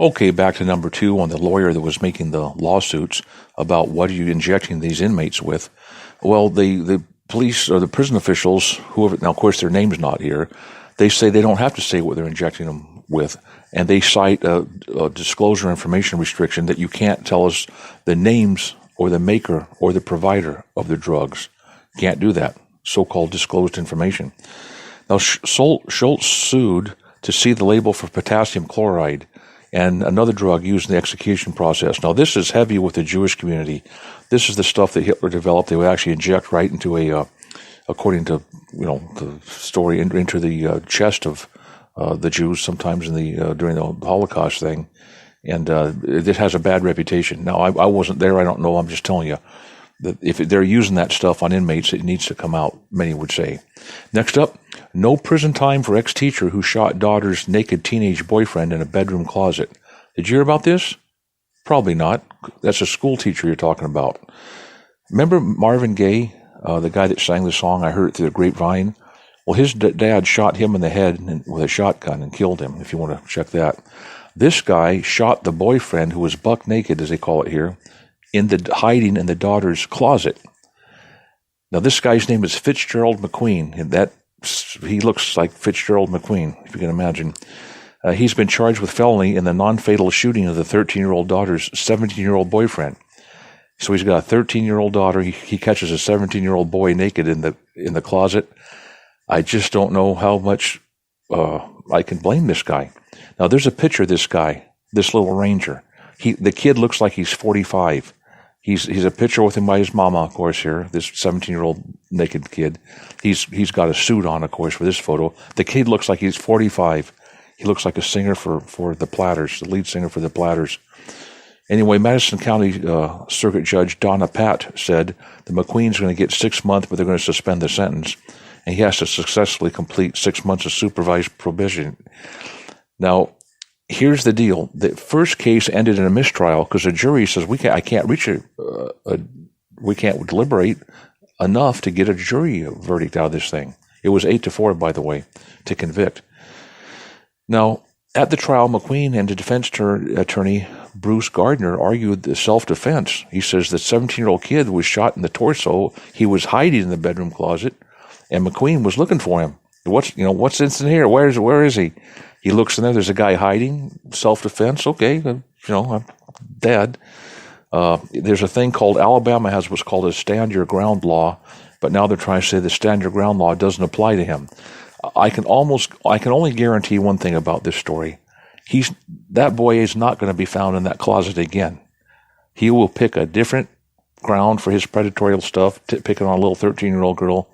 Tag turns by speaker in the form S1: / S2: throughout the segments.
S1: Okay, back to number 2 on the lawyer that was making the lawsuits about what are you injecting these inmates with. Well, the police or the prison officials, whoever, now of course their name's not here, they say they don't have to say what they're injecting them with, and they cite a disclosure information restriction that you can't tell us the names or the maker or the provider of the drugs. Can't do that, so-called disclosed information. Now, Schultz sued to see the label for potassium chloride and another drug used in the execution process. Now, this is heavy with the Jewish community. This is the stuff that Hitler developed. They would actually inject right into according to the story, into the chest of the Jews sometimes during the Holocaust thing, and it has a bad reputation. Now, I wasn't there. I don't know. I'm just telling you that if they're using that stuff on inmates, it needs to come out, many would say. Next up, no prison time for ex-teacher who shot daughter's naked teenage boyfriend in a bedroom closet. Did you hear about this? Probably not. That's a school teacher you're talking about. Remember Marvin Gaye, the guy that sang the song, I Heard It Through the Grapevine? Well, his dad shot him in the head with a shotgun and killed him, if you want to check that. This guy shot the boyfriend, who was buck naked, as they call it here, hiding in the daughter's closet. Now, this guy's name is Fitzgerald McQueen, and he looks like Fitzgerald McQueen, if you can imagine. He's been charged with felony in the non-fatal shooting of the 13-year-old daughter's 17-year-old boyfriend. So he's got a 13-year-old daughter. He catches a 17-year-old boy naked in the closet. I just don't know how much I can blame this guy. Now, there's a picture of this guy, this little ranger. The kid looks like he's 45. He's a picture with him by his mama, of course, here, this 17-year-old naked kid. He's got a suit on, of course, for this photo. The kid looks like he's 45. He looks like a singer for the Platters, the lead singer for the Platters. Anyway, Madison County Circuit Judge Donna Patt said the McQueen's going to get 6 months, but they're going to suspend the sentence, and he has to successfully complete 6 months of supervised probation. Now, here's the deal. The first case ended in a mistrial because the jury says we can't deliberate enough to get a jury verdict out of this thing. It was 8-4, by the way, to convict. Now, at the trial, McQueen and the defense attorney Bruce Gardner argued the self-defense. He says the 17-year-old kid was shot in the torso. He was hiding in the bedroom closet, and McQueen was looking for him. What's in here? Where is he? He looks in there. There's a guy hiding. Self-defense. Okay, I'm dead. There's a thing called Alabama has what's called a stand your ground law, but now they're trying to say the stand your ground law doesn't apply to him. I can only guarantee one thing about this story. That boy is not going to be found in that closet again. He will pick a different ground for his predatory stuff, picking on a little 13-year-old girl.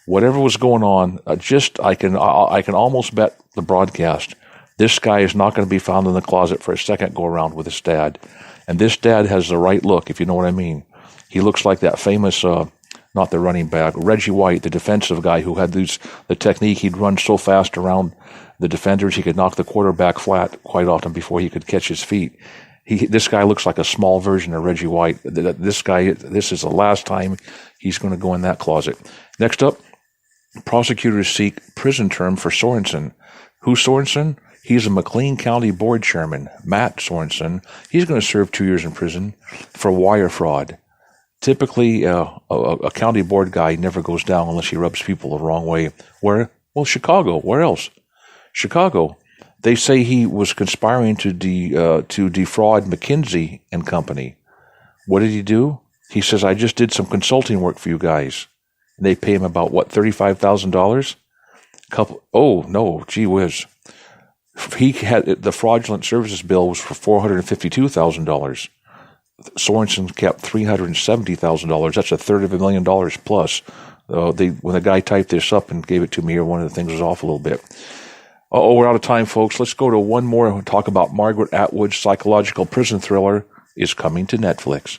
S1: Whatever was going on, I can almost bet the broadcast, this guy is not going to be found in the closet for a second go-around with his dad. And this dad has the right look, if you know what I mean. He looks like that famous, not the running back, Reggie White, the defensive guy who had the technique. He'd run so fast around the defenders, he could knock the quarterback flat quite often before he could catch his feet. This guy looks like a small version of Reggie White. This is the last time he's going to go in that closet. Next up, prosecutors seek prison term for Sorensen. Who's Sorensen? He's a McLean County Board Chairman, Matt Sorensen. He's going to serve 2 years in prison for wire fraud. Typically, a county board guy never goes down unless he rubs people the wrong way. Where? Well, Chicago. Where else? Chicago. They say he was conspiring to defraud McKinsey and Company. What did he do? He says, I just did some consulting work for you guys. And they pay him about, $35,000? Oh, no, gee whiz. He had the fraudulent services bill was for $452,000. Sorensen kept $370,000. That's $350,000 plus. When the guy typed this up and gave it to me here, one of the things was off a little bit. We're out of time, folks. Let's go to one more and talk about Margaret Atwood's psychological prison thriller is coming to Netflix.